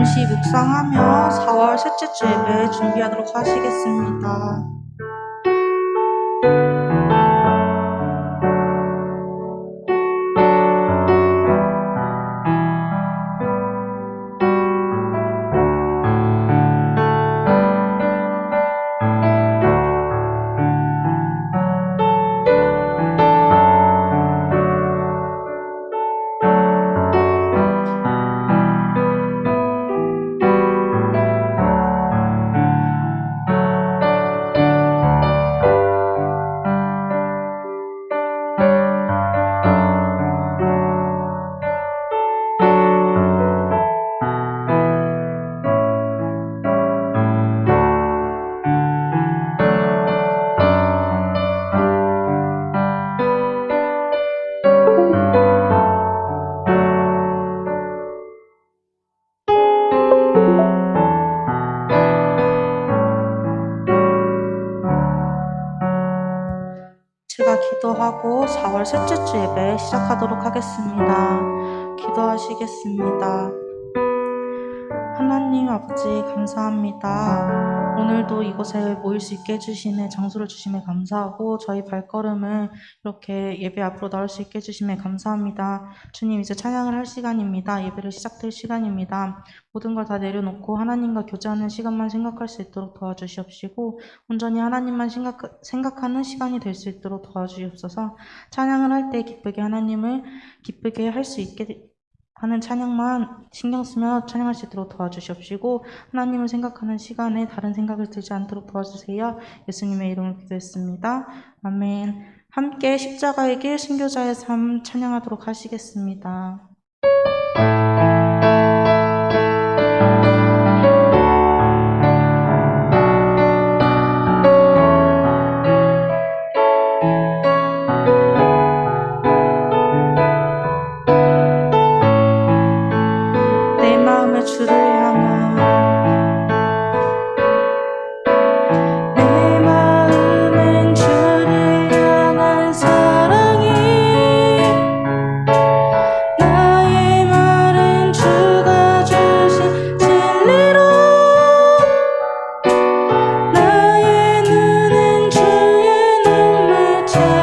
잠시 묵상하며 4월 셋째 주 예배 준비하도록 하시겠습니다. 제가 기도하고 4월 셋째 주 예배 시작하도록 하겠습니다. 기도하시겠습니다. 하나님 아버지 감사합니다. 오늘도 이곳에 모일 수 있게 해주시는 장소를 주심에 감사하고 저희 발걸음을 이렇게 예배 앞으로 나올 수 있게 해주심에 감사합니다. 주님, 이제 찬양을 할 시간입니다. 예배를 시작될 시간입니다. 모든 걸 다 내려놓고 하나님과 교제하는 시간만 생각할 수 있도록 도와주시옵시고 온전히 하나님만 생각하는 시간이 될 수 있도록 도와주시옵소서. 찬양을 할 때 기쁘게 하나님을 기쁘게 할 수 있게 하는 찬양만 신경 쓰며 찬양할 수 있도록 도와주시옵시고 하나님을 생각하는 시간에 다른 생각을 들지 않도록 도와주세요. 예수님의 이름으로 기도했습니다. 아멘. 함께 십자가의 길 순교자의 삶 찬양하도록 하시겠습니다. 주를 향한 내 마음엔 주를 향한 사랑이 나의 말은 주가 주신 진리로 나의 눈은 주의 눈물 채워주소서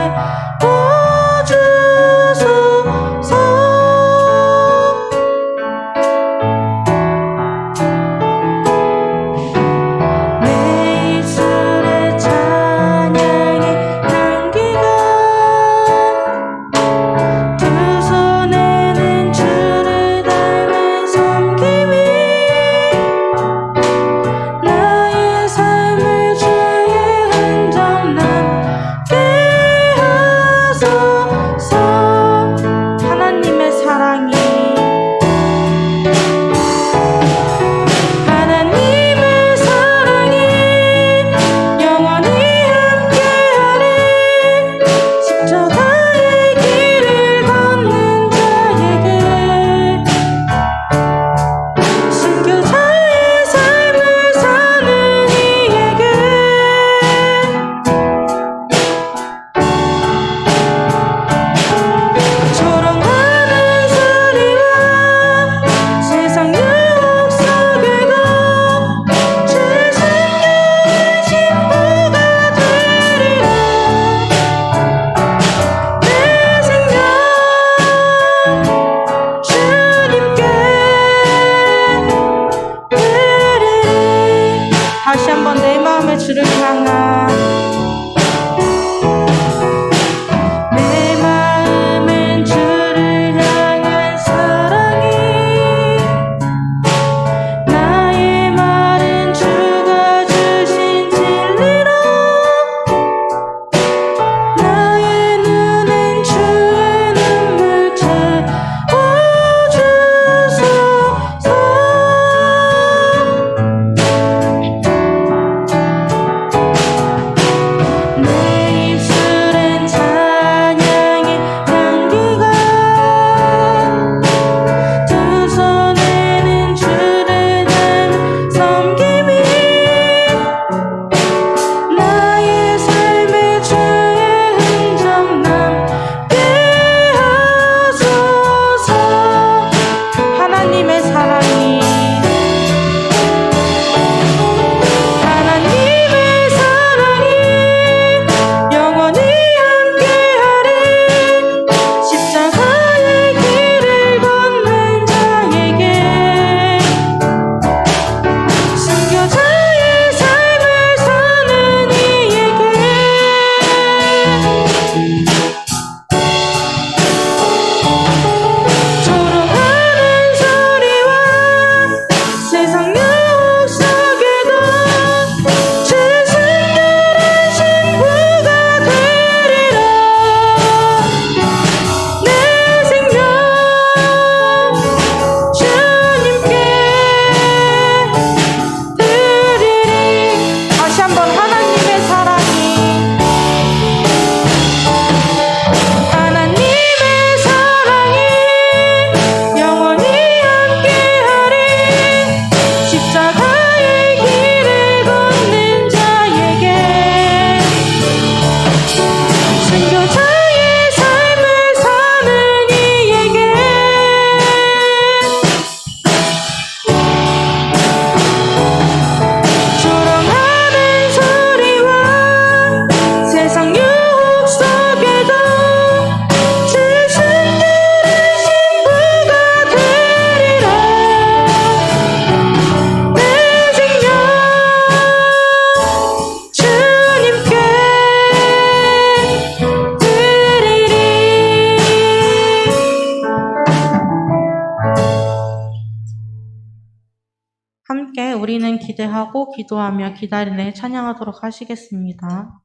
함께 우리는 기대하고 기도하며 기다리네 찬양하도록 하시겠습니다.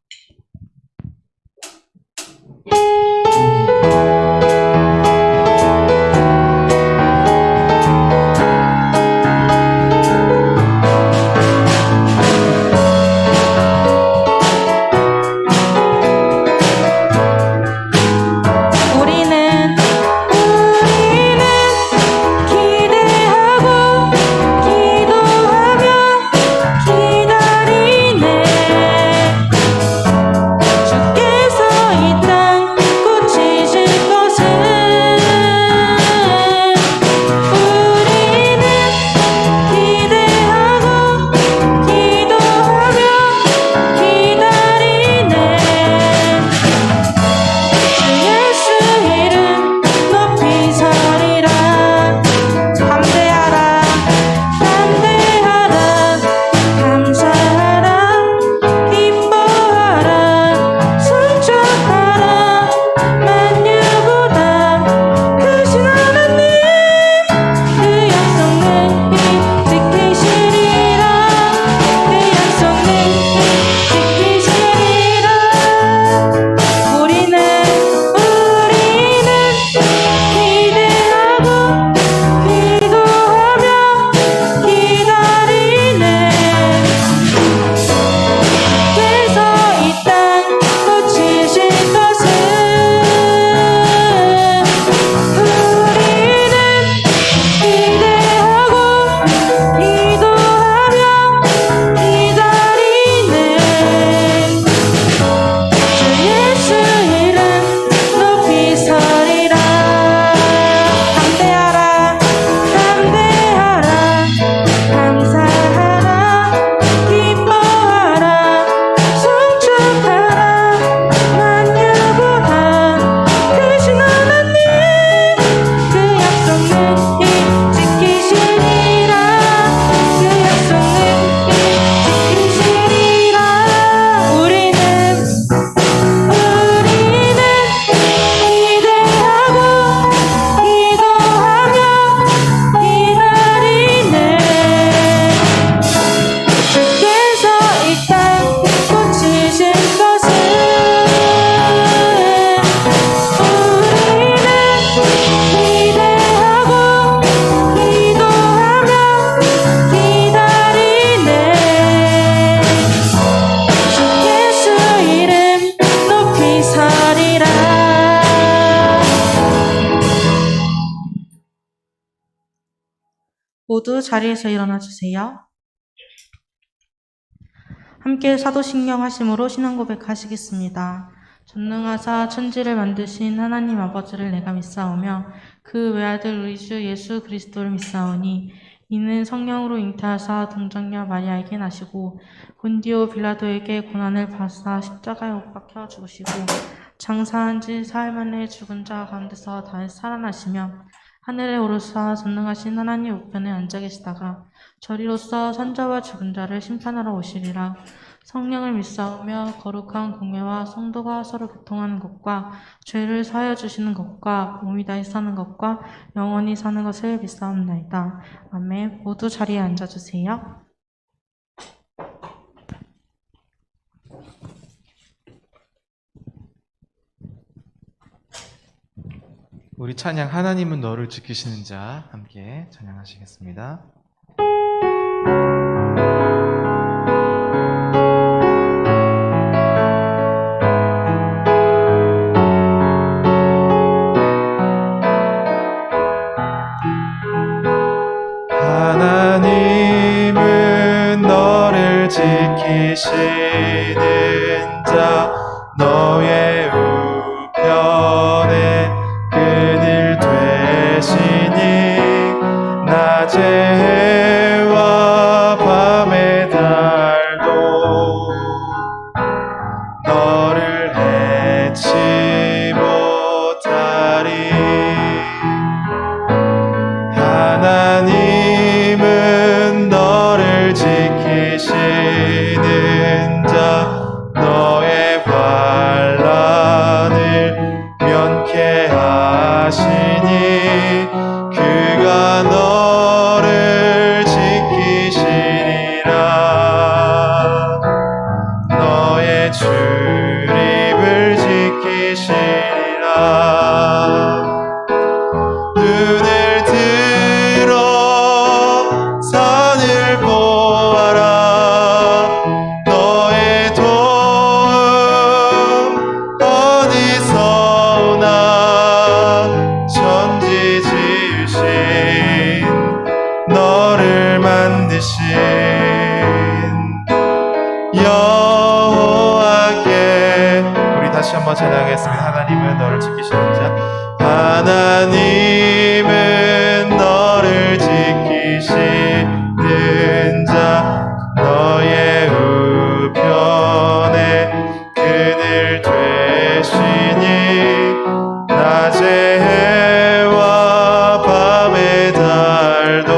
모두 자리에서 일어나 주세요. 함께 사도신경 하심으로 신앙 고백하시겠습니다. 전능하사 천지를 만드신 하나님 아버지를 내가 믿사오며 그 외아들 우리 주 예수 그리스도를 믿사오니 이는 성령으로 잉태하사 동정녀 마리아에게 나시고 본디오 빌라도에게 고난을 받사 십자가에 못 박혀 죽으시고 장사한 지 사흘 만에 죽은 자 가운데서 다시 살아나시며 하늘에 오르사 전능하신 하나님 우편에 앉아 계시다가 저리로서 산자와 죽은 자를 심판하러 오시리라. 성령을 믿사오며 거룩한 공회와 성도가 서로 교통하는 것과 죄를 사하여 주시는 것과 몸이 다시 사는 것과 영원히 사는 것을 믿사옵나이다. 아멘. 모두 자리에 앉아주세요. 우리 찬양 하나님은 너를 지키시는 자 함께 찬양하시겠습니다. 하나님은 너를 지키시는 자 너의 우편에 그늘 되시니 낮에 해와 밤에 달도 너를 해치 못하리. 하나님은 너를 지키시는 자 너의 환난을 면케 하시니 그가 너를 한번 찬양하겠습니다. 하나님은 너를 지키시는 자. 하나님은 너를 지키시는 자. 너의 우편에 그늘 되시니 낮의 해와 밤의 달도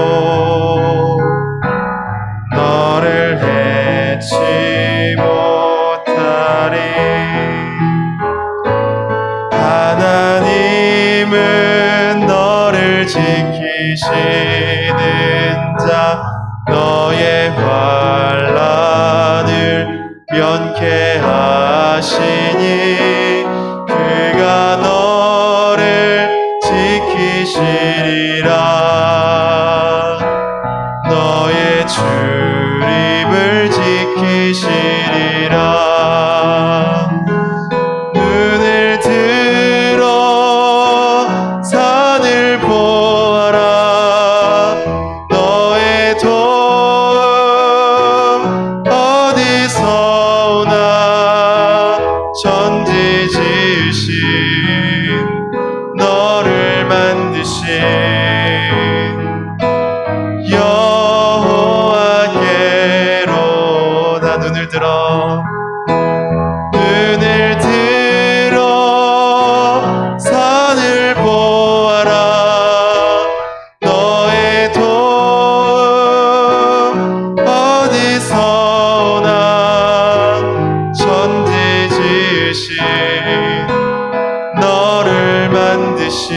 너를 해치 못하리. 하나님은 너를 지키시는 자. 너의 환난을 면케하시니 그가 너를 지키시리라. 너의 출입을 지키시리라. 눈을 들어 산을 보아라. 너의 도움 어디서 오나. 천지지으신 너를 만드신 여호와께로다. 눈을 들어 산을 보아라. 너의 도움 어디서 오나. 천지 지으신 너를 만드신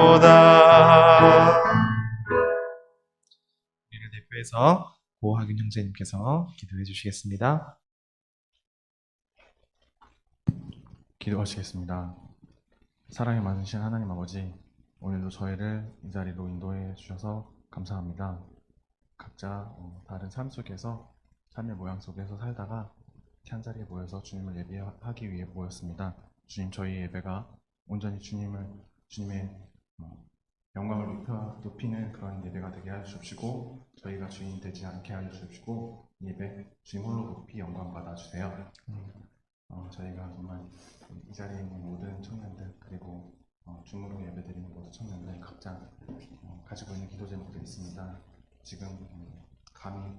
여호와께로다. 우리를 대표해서 고하균 형제님께서 기도해 주시겠습니다. 기도하시겠습니다. 사랑이 많으신 하나님 아버지, 오늘도 저희를 이 자리로 인도해 주셔서 감사합니다. 각자 다른 삶 속에서, 삶의 모양 속에서 살다가 한 자리에 모여서 주님을 예배하기 위해 모였습니다. 주님, 저희 예배가 온전히 주님의 영광을 높이는 그런 예배가 되게 하여 주십시고, 저희가 주인이 되지 않게 하여 주십시고, 이 예배 주님 홀로 높이 영광 받아주세요. 저희가 정말 이 자리에 있는 모든 청년들, 그리고 줌으로 예배드리는 모든 청년들 각자 가지고 있는 기도 제목들이 있습니다. 지금 감히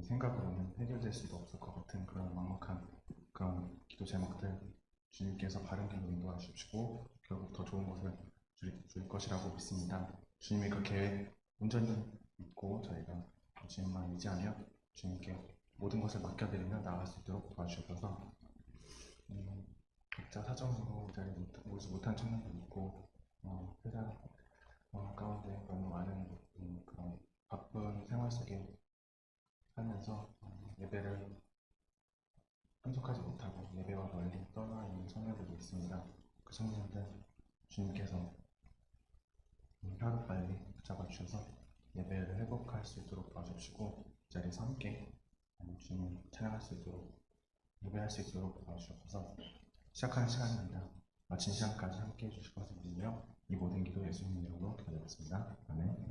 생각으로는 해결될 수도 없을 것 같은 그런 막막한 그런 기도 제목들, 주님께서 바른 길로 인도하여 주시고 결국 더 좋은 것을 줄 것이라고 믿습니다. 주님의 그 계획 온전히 믿고 저희가 주님만 의지하며 주님께 모든 것을 맡겨드리며 나아갈 수 있도록 도와주셔서 각자 사정으로 이 자리에 오지 못한 청년도 있고 회사 가운데 너무 많은 그런 바쁜 생활 속에 살면서 예배를 참석하지 못하고 예배와 멀리 떠나 있는 청년들도 있습니다. 그 청년들 주님께서 하루빨리 붙잡아 주셔서 예배를 회복할 수 있도록 도와주시고 이 자리에서 함께 주님을 찬양할 수 있도록 예배할 수 있도록 도와주셔서 시작하는 시간입니다. 마친 시간까지 함께 해주실 것을 믿으며 이 모든 기도 예수님 이름으로 드리겠습니다. 아멘.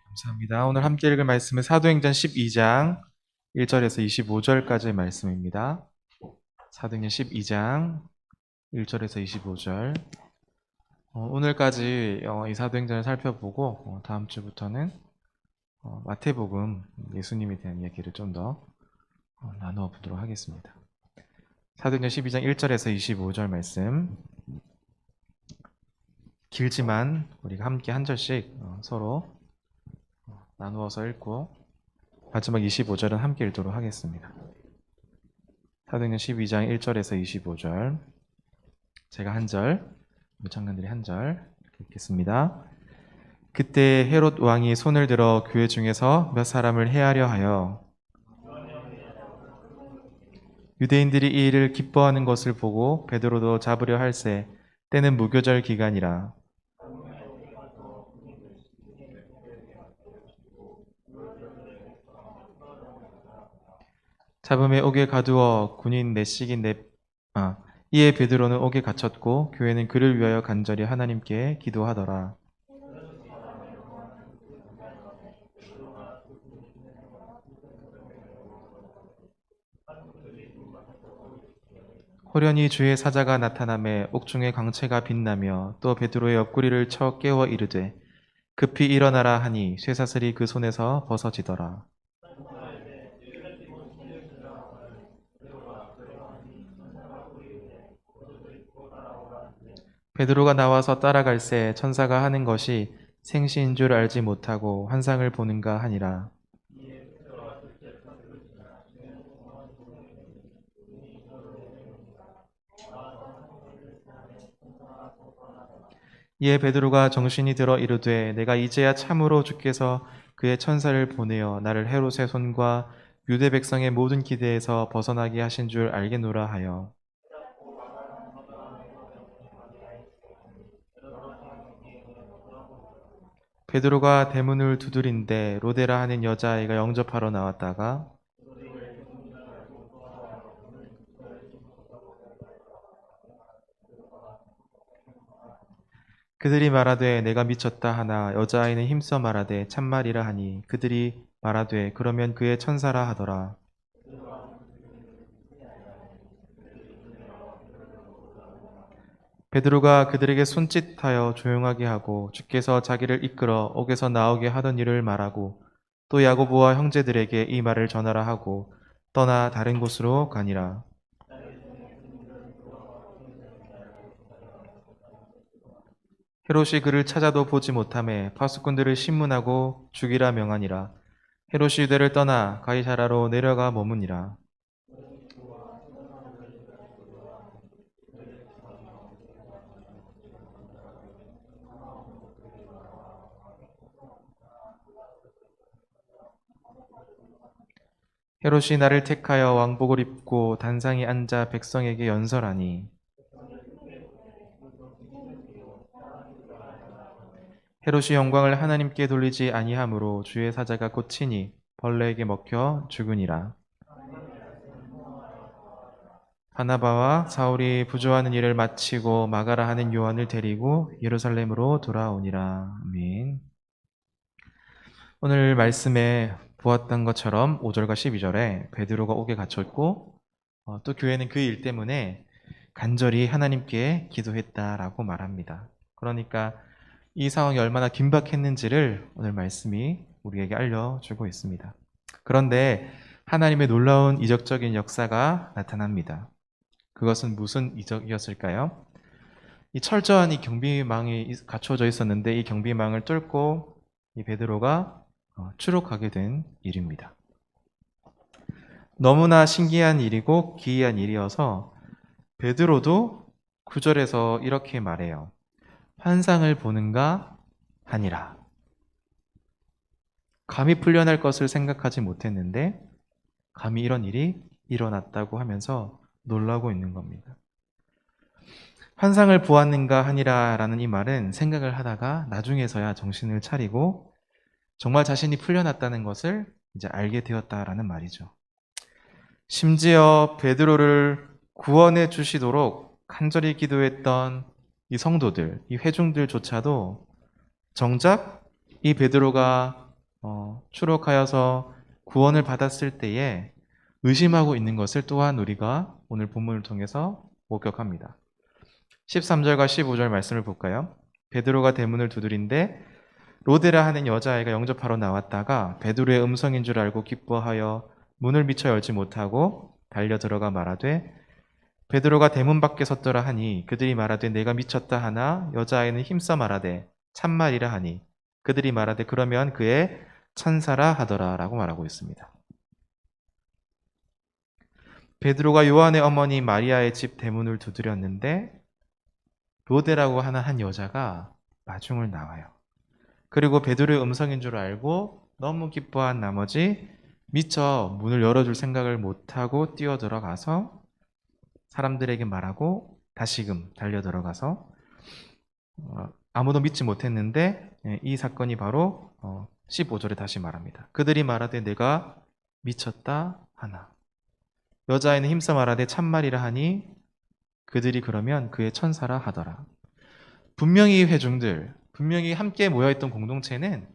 감사합니다. 오늘 함께 읽을 말씀은 사도행전 12장 1절에서 25절까지의 말씀입니다. 사도행전 12장 1절에서 25절. 오늘까지 이 사도행전을 살펴보고 다음 주부터는 마태복음 예수님에 대한 이야기를 좀 더 나누어 보도록 하겠습니다. 사도행전 12장 1절에서 25절 말씀 길지만 우리가 함께 한 절씩 서로 나누어서 읽고 마지막 25절은 함께 읽도록 하겠습니다. 사도행전 12장 1절에서 25절 제가 한 절, 무창관들이 한 절 읽겠습니다. 그때 헤롯 왕이 손을 들어 교회 중에서 몇 사람을 해하려 하여 유대인들이 이 일을 기뻐하는 것을 보고 베드로도 잡으려 할세 때는 무교절 기간이라. 잡음에 옥에 가두어 군인 넷씩이 이에 베드로는 옥에 갇혔고 교회는 그를 위하여 간절히 하나님께 기도하더라. 호련히 주의 사자가 나타나매 옥중에 광채가 빛나며 또 베드로의 옆구리를 쳐 깨워 이르되 급히 일어나라 하니 쇠사슬이 그 손에서 벗어지더라. 베드로가 나와서 따라갈새 천사가 하는 것이 생시인 줄 알지 못하고 환상을 보는가 하니라. 이에 베드로가 정신이 들어 이르되 내가 이제야 참으로 주께서 그의 천사를 보내어 나를 헤롯의 손과 유대 백성의 모든 기대에서 벗어나게 하신 줄 알겠노라 하여 베드로가 대문을 두드린데 로데라 하는 여자아이가 영접하러 나왔다가 그들이 말하되 내가 미쳤다 하나 여자아이는 힘써 말하되 참말이라 하니 그들이 말하되 그러면 그의 천사라 하더라. 베드로가 그들에게 손짓하여 조용하게 하고 주께서 자기를 이끌어 옥에서 나오게 하던 일을 말하고 또 야고보와 형제들에게 이 말을 전하라 하고 떠나 다른 곳으로 가니라. 헤롯이 그를 찾아도 보지 못하매 파수꾼들을 신문하고 죽이라 명하니라. 헤롯이 유대를 떠나 가이사라로 내려가 머무니라. 헤롯이 나를 택하여 왕복을 입고 단상에 앉아 백성에게 연설하니 헤롯이 영광을 하나님께 돌리지 아니하므로 주의 사자가 고치니 벌레에게 먹혀 죽으니라. 바나바와 사울이 부조하는 일을 마치고 마가라 하는 요한을 데리고 예루살렘으로 돌아오니라. 아멘. 오늘 말씀에 보았던 것처럼 5절과 12절에 베드로가 옥에 갇혔고 또 교회는 그 일 때문에 간절히 하나님께 기도했다라고 말합니다. 그러니까 이 상황이 얼마나 긴박했는지를 오늘 말씀이 우리에게 알려주고 있습니다. 그런데 하나님의 놀라운 이적적인 역사가 나타납니다. 그것은 무슨 이적이었을까요? 이 철저한 이 경비망이 갖춰져 있었는데 이 경비망을 뚫고 이 베드로가 추록하게 된 일입니다. 너무나 신기한 일이고 기이한 일이어서 베드로도 9절에서 이렇게 말해요. 환상을 보는가 하니라. 감히 풀려날 것을 생각하지 못했는데 감히 이런 일이 일어났다고 하면서 놀라고 있는 겁니다. 환상을 보았는가 하니라 라는 이 말은 생각을 하다가 나중에서야 정신을 차리고 정말 자신이 풀려났다는 것을 이제 알게 되었다라는 말이죠. 심지어 베드로를 구원해 주시도록 간절히 기도했던 이 성도들, 이 회중들조차도 정작 이 베드로가 추록하여서 구원을 받았을 때에 의심하고 있는 것을 또한 우리가 오늘 본문을 통해서 목격합니다. 13절과 15절 말씀을 볼까요? 베드로가 대문을 두드린데 로데라 하는 여자아이가 영접하러 나왔다가 베드로의 음성인 줄 알고 기뻐하여 문을 미처 열지 못하고 달려 들어가 말하되 베드로가 대문 밖에 섰더라 하니 그들이 말하되 내가 미쳤다 하나 여자아이는 힘써 말하되 참말이라 하니 그들이 말하되 그러면 그의 천사라 하더라 라고 말하고 있습니다. 베드로가 요한의 어머니 마리아의 집 대문을 두드렸는데 로데라고 하는 한 여자가 마중을 나와요. 그리고 베드로의 음성인 줄 알고 너무 기뻐한 나머지 미처 문을 열어줄 생각을 못하고 뛰어 들어가서 사람들에게 말하고 다시금 달려 들어가서 아무도 믿지 못했는데 이 사건이 바로 15절에 다시 말합니다. 그들이 말하되 내가 미쳤다 하나 여자아이는 힘써 말하되 참말이라 하니 그들이 그러면 그의 천사라 하더라. 분명히 회중들, 분명히 함께 모여있던 공동체는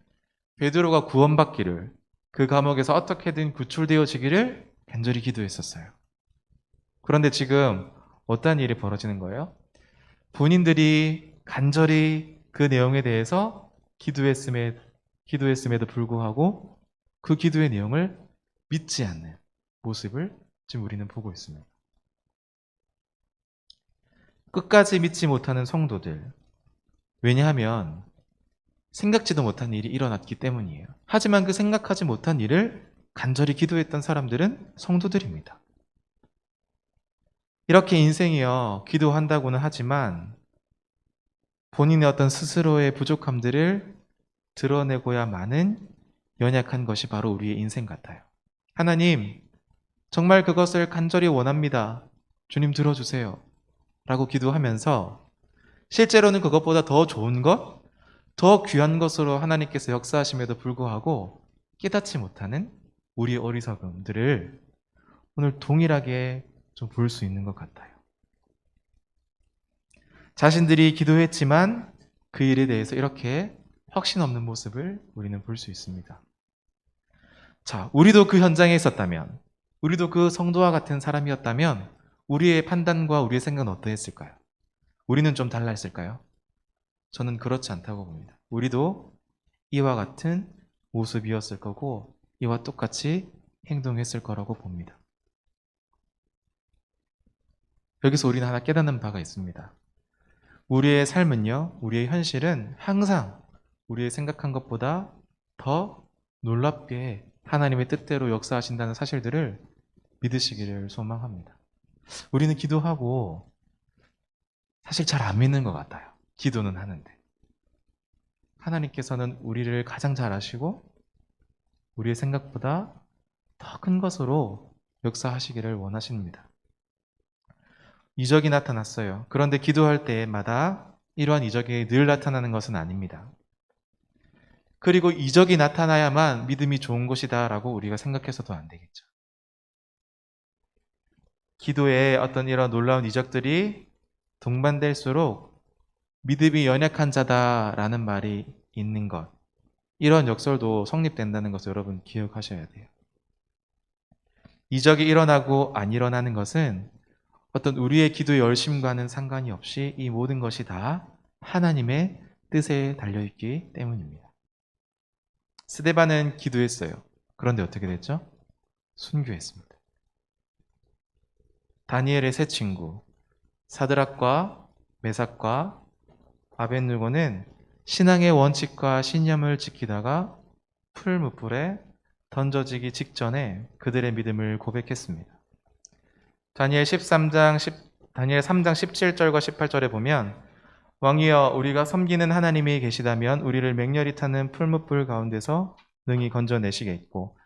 베드로가 구원받기를 그 감옥에서 어떻게든 구출되어지기를 간절히 기도했었어요. 그런데 지금 어떠한 일이 벌어지는 거예요? 본인들이 간절히 그 내용에 대해서 기도했음에도 불구하고 그 기도의 내용을 믿지 않는 모습을 지금 우리는 보고 있습니다. 끝까지 믿지 못하는 성도들. 왜냐하면 생각지도 못한 일이 일어났기 때문이에요. 하지만 그 생각하지 못한 일을 간절히 기도했던 사람들은 성도들입니다. 이렇게 인생이요, 기도한다고는 하지만 본인의 어떤 스스로의 부족함들을 드러내고야만은 연약한 것이 바로 우리의 인생 같아요. 하나님, 정말 그것을 간절히 원합니다. 주님 들어주세요. 라고 기도하면서 실제로는 그것보다 더 좋은 것, 더 귀한 것으로 하나님께서 역사하심에도 불구하고 깨닫지 못하는 우리의 어리석음들을 오늘 동일하게 좀 볼 수 있는 것 같아요. 자신들이 기도했지만 그 일에 대해서 이렇게 확신 없는 모습을 우리는 볼 수 있습니다. 자, 우리도 그 현장에 있었다면, 우리도 그 성도와 같은 사람이었다면 우리의 판단과 우리의 생각은 어떠했을까요? 우리는 좀 달라했을까요? 저는 그렇지 않다고 봅니다. 우리도 이와 같은 모습이었을 거고 이와 똑같이 행동했을 거라고 봅니다. 여기서 우리는 하나 깨닫는 바가 있습니다. 우리의 삶은요, 우리의 현실은 항상 우리의 생각한 것보다 더 놀랍게 하나님의 뜻대로 역사하신다는 사실들을 믿으시기를 소망합니다. 우리는 기도하고 사실 잘 안 믿는 것 같아요. 기도는 하는데. 하나님께서는 우리를 가장 잘 아시고 우리의 생각보다 더 큰 것으로 역사하시기를 원하십니다. 이적이 나타났어요. 그런데 기도할 때마다 이러한 이적이 늘 나타나는 것은 아닙니다. 그리고 이적이 나타나야만 믿음이 좋은 것이다 라고 우리가 생각해서도 안 되겠죠. 기도에 어떤 이런 놀라운 이적들이 동반될수록 믿음이 연약한 자다라는 말이 있는 것, 이런 역설도 성립된다는 것을 여러분 기억하셔야 돼요. 이적이 일어나고 안 일어나는 것은 어떤 우리의 기도의 열심과는 상관이 없이 이 모든 것이 다 하나님의 뜻에 달려있기 때문입니다. 스데반은 기도했어요. 그런데 어떻게 됐죠? 순교했습니다. 다니엘의 세 친구 사드락과 메삭과 아벳느고는 신앙의 원칙과 신념을 지키다가 풀무불에 던져지기 직전에 그들의 믿음을 고백했습니다. 다니엘 3장 17절과 18절에 보면 왕이여 우리가 섬기는 하나님이 계시다면 우리를 맹렬히 타는 풀무불 가운데서 능히 건져내시겠고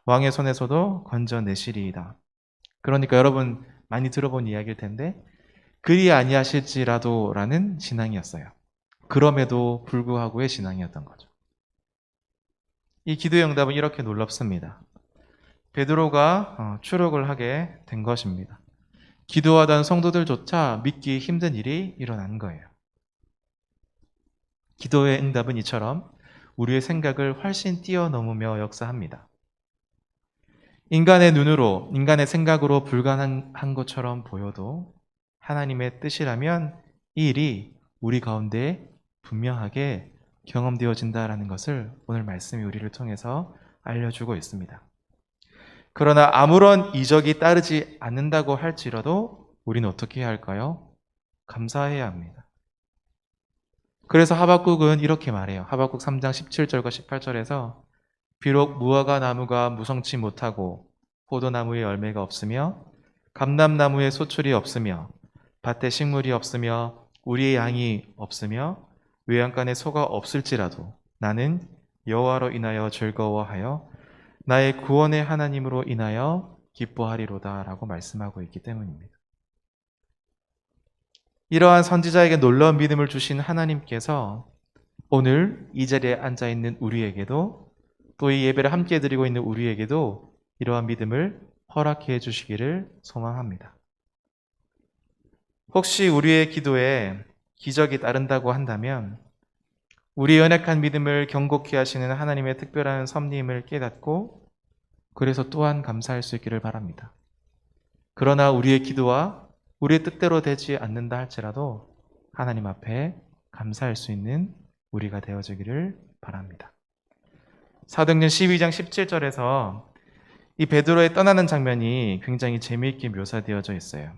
왕의 손에서도 건져내시리이다. 그러니까 여러분 많이 들어본 이야기일 텐데 그리 아니하실지라도 라는 신앙이었어요. 그럼에도 불구하고의 신앙이었던 거죠. 이 기도의 응답은 이렇게 놀랍습니다. 베드로가 추록을 하게 된 것입니다. 기도하던 성도들조차 믿기 힘든 일이 일어난 거예요. 기도의 응답은 이처럼 우리의 생각을 훨씬 뛰어넘으며 역사합니다. 인간의 눈으로, 인간의 생각으로 불가능한 것처럼 보여도 하나님의 뜻이라면 이 일이 우리 가운데 분명하게 경험되어진다라는 것을 오늘 말씀이 우리를 통해서 알려주고 있습니다. 그러나 아무런 이적이 따르지 않는다고 할지라도 우리는 어떻게 해야 할까요? 감사해야 합니다. 그래서 하박국은 이렇게 말해요. 하박국 3장 17절과 18절에서 비록 무화과 나무가 무성치 못하고 포도나무에 열매가 없으며 감람나무에 소출이 없으며 밭에 식물이 없으며 우리의 양이 없으며 외양간에 소가 없을지라도 나는 여호와로 인하여 즐거워하여 나의 구원의 하나님으로 인하여 기뻐하리로다 라고 말씀하고 있기 때문입니다. 이러한 선지자에게 놀라운 믿음을 주신 하나님께서 오늘 이 자리에 앉아 있는 우리에게도 또 이 예배를 함께 드리고 있는 우리에게도 이러한 믿음을 허락해 주시기를 소망합니다. 혹시 우리의 기도에 기적이 따른다고 한다면 우리의 연약한 믿음을 경고케 하시는 하나님의 특별한 섭리임을 깨닫고 그래서 또한 감사할 수 있기를 바랍니다. 그러나 우리의 기도와 우리의 뜻대로 되지 않는다 할지라도 하나님 앞에 감사할 수 있는 우리가 되어지기를 바랍니다. 사도행전 12장 17절에서 이 베드로의 떠나는 장면이 굉장히 재미있게 묘사되어져 있어요.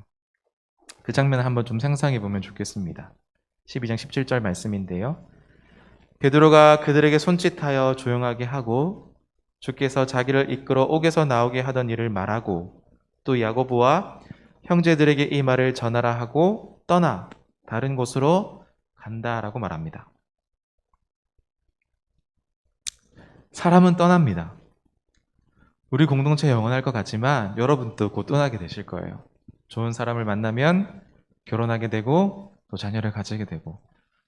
그 장면을 한번 좀 상상해 보면 좋겠습니다. 12장 17절 말씀인데요. 베드로가 그들에게 손짓하여 조용하게 하고 주께서 자기를 이끌어 옥에서 나오게 하던 일을 말하고 또 야고보와 형제들에게 이 말을 전하라 하고 떠나 다른 곳으로 간다라고 말합니다. 사람은 떠납니다. 우리 공동체 영원할 것 같지만 여러분도 곧 떠나게 되실 거예요. 좋은 사람을 만나면 결혼하게 되고 또 자녀를 가지게 되고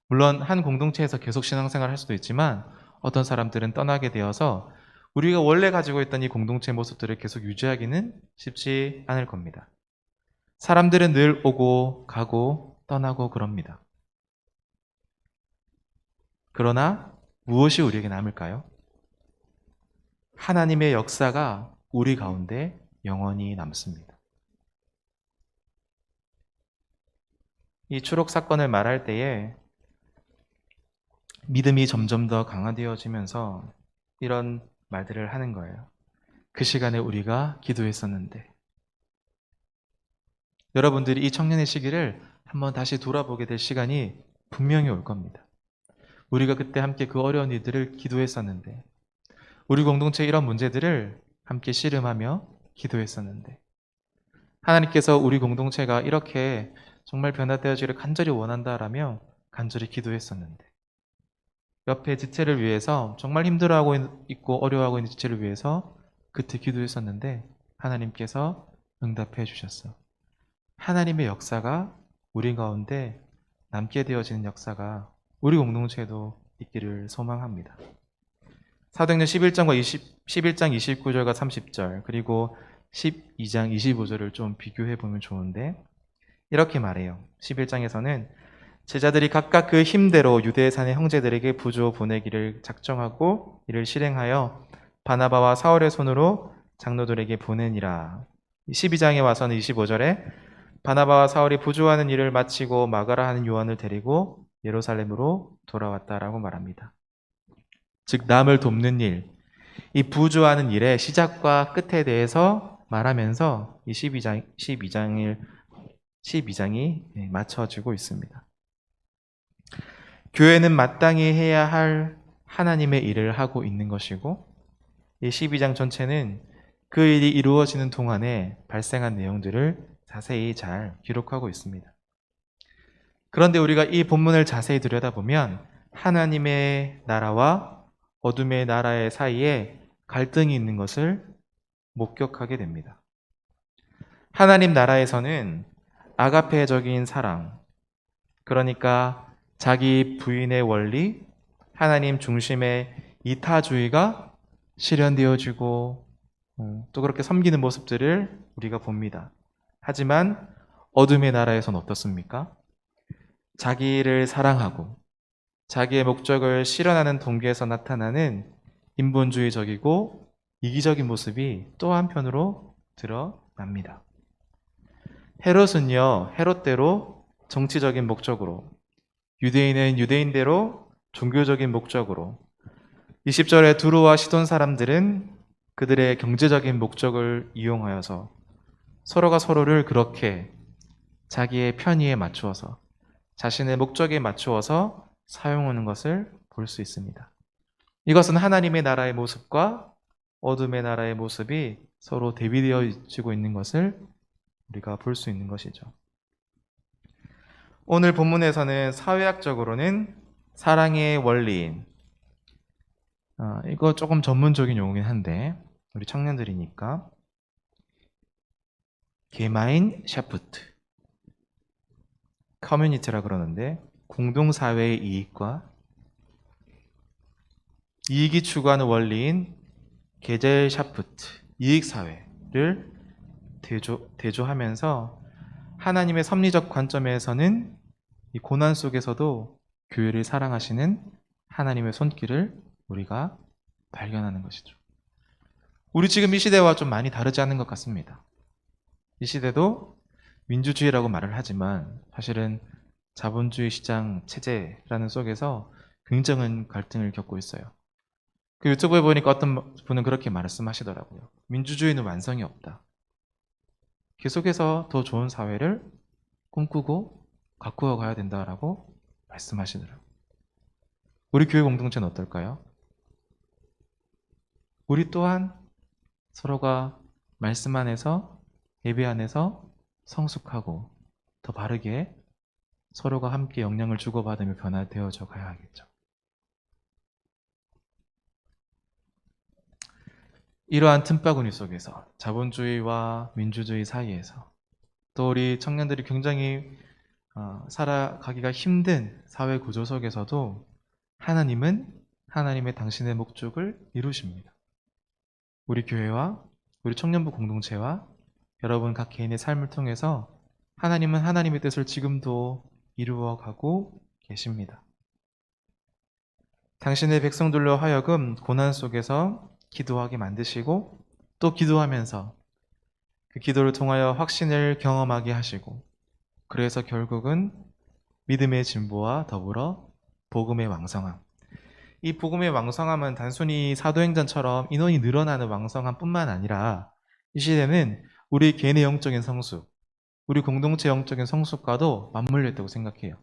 물론 한 공동체에서 계속 신앙생활을 할 수도 있지만 어떤 사람들은 떠나게 되어서 우리가 원래 가지고 있던 이 공동체 모습들을 계속 유지하기는 쉽지 않을 겁니다. 사람들은 늘 오고 가고 떠나고 그럽니다. 그러나 무엇이 우리에게 남을까요? 하나님의 역사가 우리 가운데 영원히 남습니다. 이 추록 사건을 말할 때에 믿음이 점점 더 강화되어지면서 이런 말들을 하는 거예요. 그 시간에 우리가 기도했었는데. 여러분들이 이 청년의 시기를 한번 다시 돌아보게 될 시간이 분명히 올 겁니다. 우리가 그때 함께 그 어려운 일들을 기도했었는데, 우리 공동체의 이런 문제들을 함께 씨름하며 기도했었는데, 하나님께서 우리 공동체가 이렇게 정말 변화되어지기를 간절히 원한다라며 간절히 기도했었는데, 옆에 지체를 위해서 정말 힘들어하고 있고 어려워하고 있는 지체를 위해서 그때 기도했었는데 하나님께서 응답해 주셨어. 하나님의 역사가 우리 가운데 남게 되어지는 역사가 우리 공동체에도 있기를 소망합니다. 사도행전 11장 29절과 30절 그리고 12장 25절을 좀 비교해 보면 좋은데 이렇게 말해요. 11장에서는 제자들이 각각 그 힘대로 유대에 사는 형제들에게 부조 보내기를 작정하고 이를 실행하여 바나바와 사울의 손으로 장로들에게 보내니라. 12장에 와서는 25절에 바나바와 사울이 부조하는 일을 마치고 마가라 하는 요한을 데리고 예루살렘으로 돌아왔다라고 말합니다. 즉 남을 돕는 일, 이 부조하는 일의 시작과 끝에 대해서 말하면서 이 12장이 맞춰지고 있습니다. 교회는 마땅히 해야 할 하나님의 일을 하고 있는 것이고 이 12장 전체는 그 일이 이루어지는 동안에 발생한 내용들을 자세히 잘 기록하고 있습니다. 그런데 우리가 이 본문을 자세히 들여다보면 하나님의 나라와 어둠의 나라의 사이에 갈등이 있는 것을 목격하게 됩니다. 하나님 나라에서는 아가페적인 사랑, 그러니까 자기 부인의 원리, 하나님 중심의 이타주의가 실현되어지고 또 그렇게 섬기는 모습들을 우리가 봅니다. 하지만 어둠의 나라에서는 어떻습니까? 자기를 사랑하고 자기의 목적을 실현하는 동기에서 나타나는 인본주의적이고 이기적인 모습이 또 한편으로 드러납니다. 헤롯은요, 헤롯대로 정치적인 목적으로, 유대인은 유대인대로 종교적인 목적으로, 20절에 두로와 시돈 사람들은 그들의 경제적인 목적을 이용하여서 서로가 서로를 그렇게 자기의 편의에 맞추어서 자신의 목적에 맞추어서 사용하는 것을 볼 수 있습니다. 이것은 하나님의 나라의 모습과 어둠의 나라의 모습이 서로 대비되어지고 있는 것을 우리가 볼 수 있는 것이죠. 오늘 본문에서는 사회학적으로는 사랑의 원리인, 이거 조금 전문적인 용어긴 한데 우리 청년들이니까 게마인 샤프트 커뮤니티라 그러는데 공동사회의 이익과 이익이 추구하는 원리인 게젤샤프트 이익사회를 대조하면서 하나님의 섭리적 관점에서는 이 고난 속에서도 교회를 사랑하시는 하나님의 손길을 우리가 발견하는 것이죠. 우리 지금 이 시대와 좀 많이 다르지 않은 것 같습니다. 이 시대도 민주주의라고 말을 하지만 사실은 자본주의 시장 체제라는 속에서 굉장한 갈등을 겪고 있어요. 그 유튜브에 보니까 어떤 분은 그렇게 말씀하시더라고요. 민주주의는 완성이 없다. 계속해서 더 좋은 사회를 꿈꾸고 가꾸어 가야 된다라고 말씀하시더라고요. 우리 교회 공동체는 어떨까요? 우리 또한 서로가 말씀 안에서 예배 안에서 성숙하고 더 바르게 서로가 함께 영향을 주고받으며 변화되어져 가야 하겠죠. 이러한 틈바구니 속에서 자본주의와 민주주의 사이에서 또 우리 청년들이 굉장히 살아가기가 힘든 사회 구조 속에서도 하나님은 하나님의 당신의 목적을 이루십니다. 우리 교회와 우리 청년부 공동체와 여러분 각 개인의 삶을 통해서 하나님은 하나님의 뜻을 지금도 이루어가고 계십니다. 당신의 백성들로 하여금 고난 속에서 기도하게 만드시고 또 기도하면서 그 기도를 통하여 확신을 경험하게 하시고 그래서 결국은 믿음의 진보와 더불어 복음의 왕성함. 이 복음의 왕성함은 단순히 사도행전처럼 인원이 늘어나는 왕성함뿐만 아니라 이 시대는 우리 개인의 영적인 성숙, 우리 공동체 영적인 성숙과도 맞물려 있다고 생각해요.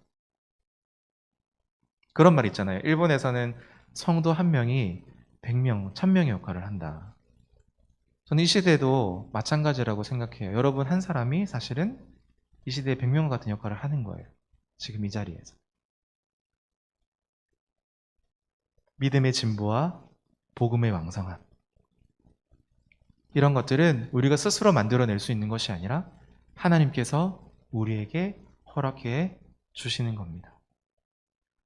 그런 말 있잖아요. 일본에서는 성도 한 명이 100명, 1000명의 역할을 한다. 저는 이 시대도 마찬가지라고 생각해요. 여러분 한 사람이 사실은 이 시대에 100명 같은 역할을 하는 거예요. 지금 이 자리에서. 믿음의 진보와 복음의 왕성함. 이런 것들은 우리가 스스로 만들어낼 수 있는 것이 아니라 하나님께서 우리에게 허락해 주시는 겁니다.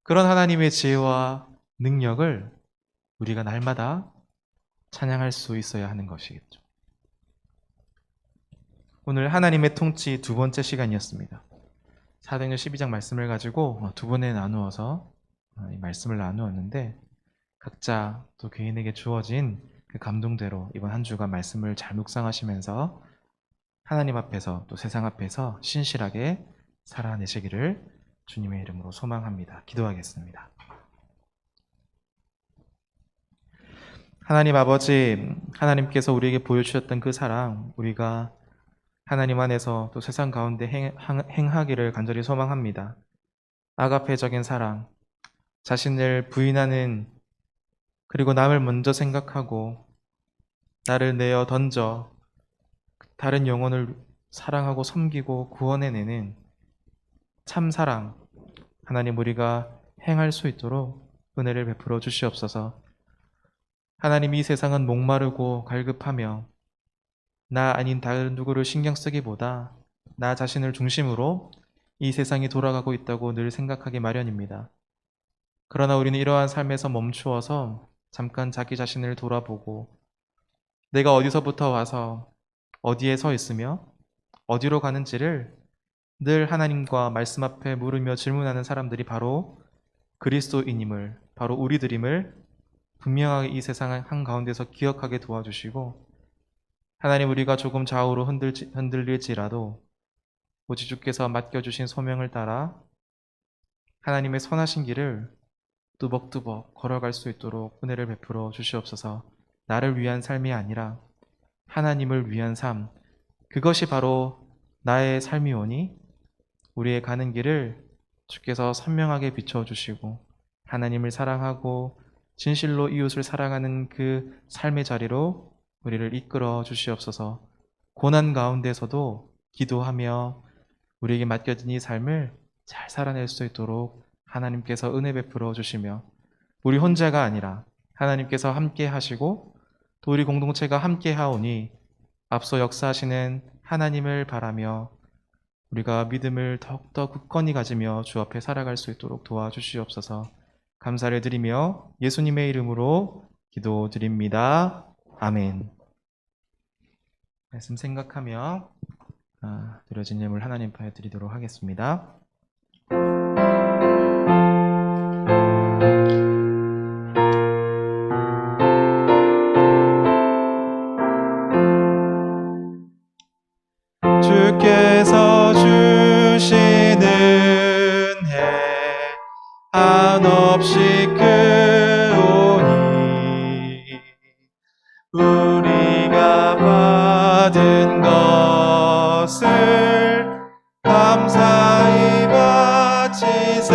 그런 하나님의 지혜와 능력을 우리가 날마다 찬양할 수 있어야 하는 것이겠죠. 오늘 하나님의 통치 두 번째 시간이었습니다. 사도행전 12장 말씀을 가지고 두 번에 나누어서 이 말씀을 나누었는데 각자 또 개인에게 주어진 그 감동대로 이번 한 주간 말씀을 잘 묵상하시면서 하나님 앞에서 또 세상 앞에서 신실하게 살아내시기를 주님의 이름으로 소망합니다. 기도하겠습니다. 하나님 아버지, 하나님께서 우리에게 보여주셨던 그 사랑, 우리가 하나님 안에서 또 세상 가운데 행하기를 간절히 소망합니다. 아가페적인 사랑, 자신을 부인하는 그리고 남을 먼저 생각하고 나를 내어 던져 다른 영혼을 사랑하고 섬기고 구원해내는 참 사랑, 하나님 우리가 행할 수 있도록 은혜를 베풀어 주시옵소서. 하나님 이 세상은 목마르고 갈급하며 나 아닌 다른 누구를 신경 쓰기보다 나 자신을 중심으로 이 세상이 돌아가고 있다고 늘 생각하기 마련입니다. 그러나 우리는 이러한 삶에서 멈추어서 잠깐 자기 자신을 돌아보고 내가 어디서부터 와서 어디에 서 있으며 어디로 가는지를 늘 하나님과 말씀 앞에 물으며 질문하는 사람들이 바로 그리스도인임을, 바로 우리들임을 분명하게 이 세상 한가운데서 기억하게 도와주시고 하나님 우리가 조금 좌우로 흔들릴지라도 오직 주께서 맡겨주신 소명을 따라 하나님의 선하신 길을 뚜벅뚜벅 걸어갈 수 있도록 은혜를 베풀어 주시옵소서. 나를 위한 삶이 아니라 하나님을 위한 삶, 그것이 바로 나의 삶이오니 우리의 가는 길을 주께서 선명하게 비춰주시고 하나님을 사랑하고 진실로 이웃을 사랑하는 그 삶의 자리로 우리를 이끌어 주시옵소서. 고난 가운데서도 기도하며 우리에게 맡겨진 이 삶을 잘 살아낼 수 있도록 하나님께서 은혜 베풀어 주시며 우리 혼자가 아니라 하나님께서 함께 하시고 또 우리 공동체가 함께 하오니 앞서 역사하시는 하나님을 바라며 우리가 믿음을 더욱더 굳건히 가지며 주 앞에 살아갈 수 있도록 도와주시옵소서. 감사를 드리며 예수님의 이름으로 기도드립니다. 아멘. 말씀 생각하며 드려진 예물 하나님 앞에 드리도록 하겠습니다. 주께서 주시는 해 한없이 크오니 우리가 받은 것을 감사히 바치세.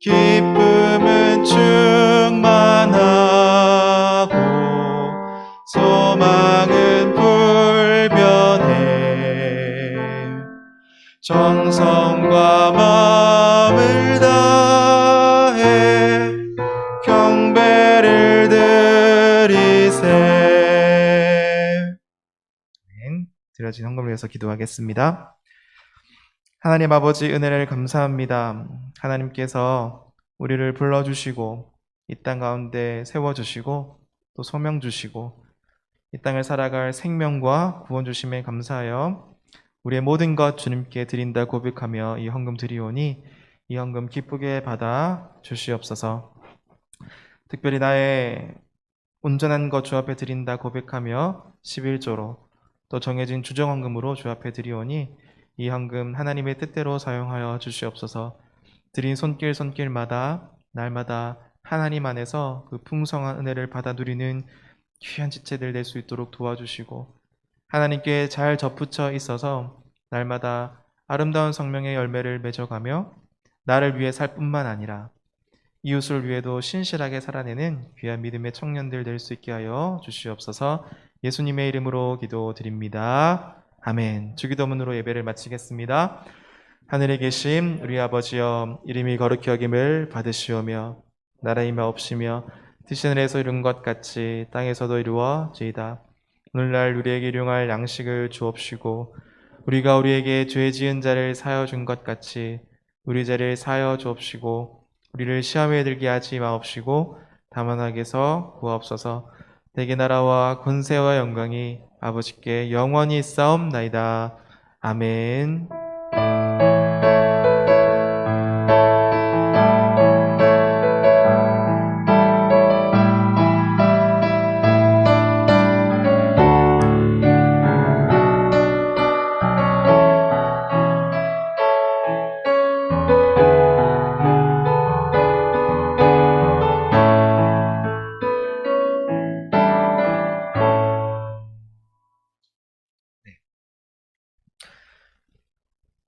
기쁨은 충만하고 소망은 불변해. 정성과 마음을 다해 경배를 드리세. 드려진 헌금을 위해서 기도하겠습니다. 하나님 아버지, 은혜를 감사합니다. 하나님께서 우리를 불러주시고 이 땅 가운데 세워주시고 또 소명 주시고 이 땅을 살아갈 생명과 구원 주심에 감사하여 우리의 모든 것 주님께 드린다 고백하며 이 헌금 드리오니 이 헌금 기쁘게 받아 주시옵소서. 특별히 나의 온전한 것 주 앞에 드린다 고백하며 11조로 또 정해진 주정 헌금으로 주 앞에 드리오니 이 헌금 하나님의 뜻대로 사용하여 주시옵소서. 드린 손길마다 날마다 하나님 안에서 그 풍성한 은혜를 받아 누리는 귀한 지체들 될 수 있도록 도와주시고 하나님께 잘 접붙여 있어서 날마다 아름다운 성령의 열매를 맺어가며 나를 위해 살 뿐만 아니라 이웃을 위해도 신실하게 살아내는 귀한 믿음의 청년들 될 수 있게 하여 주시옵소서. 예수님의 이름으로 기도드립니다. 아멘. 주기도문으로 예배를 마치겠습니다. 하늘에 계신 우리 아버지여, 이름이 거룩히 여김을 받으시오며 나라의 마옵시며 뜻이 하늘에서 이룬 것 같이 땅에서도 이루어지이다. 오늘날 우리에게 일용할 양식을 주옵시고 우리가 우리에게 죄 지은 자를 사하여 준 것 같이 우리 죄를 사하여 주옵시고 우리를 시험에 들게 하지 마옵시고 다만 악에서 구하옵소서. 대개 나라와 권세와 영광이 아버지께 영원히 있사옵나이다. 아멘.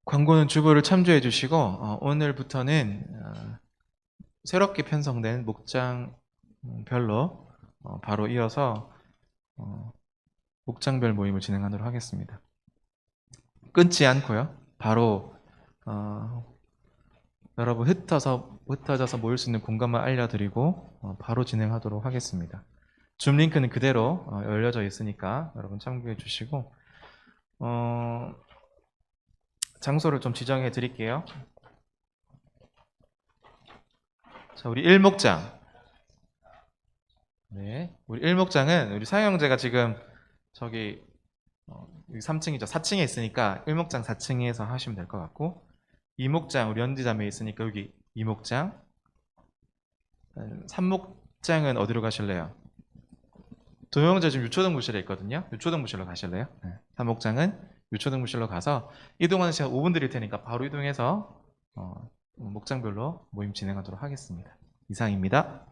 광고는 주보를 참조해 주시고 오늘부터는 새롭게 편성된 목장별로 바로 이어서 목장별 모임을 진행하도록 하겠습니다. 끊지 않고요. 바로 여러분 흩어져서 모일 수 있는 공간만 알려드리고 바로 진행하도록 하겠습니다. 줌 링크는 그대로 열려져 있으니까 여러분 참고해 주시고 장소를 좀 지정해 드릴게요. 자, 우리 일목장. 네, 우리 일목장은 우리 사영 형제가 지금 저기 3층이죠. 4층에 있으니까 일목장 4층에서 하시면 될 것 같고, 이목장 우리 연디자매에 있으니까 여기 이목장. 3목장은 어디로 가실래요? 도영제 지금 유초등부실에 있거든요. 유초등부실로 가실래요? 네. 3목장은 유초등부실로 가서 이동하는 시간 5분 드릴 테니까 바로 이동해서 목장별로 모임 진행하도록 하겠습니다. 이상입니다.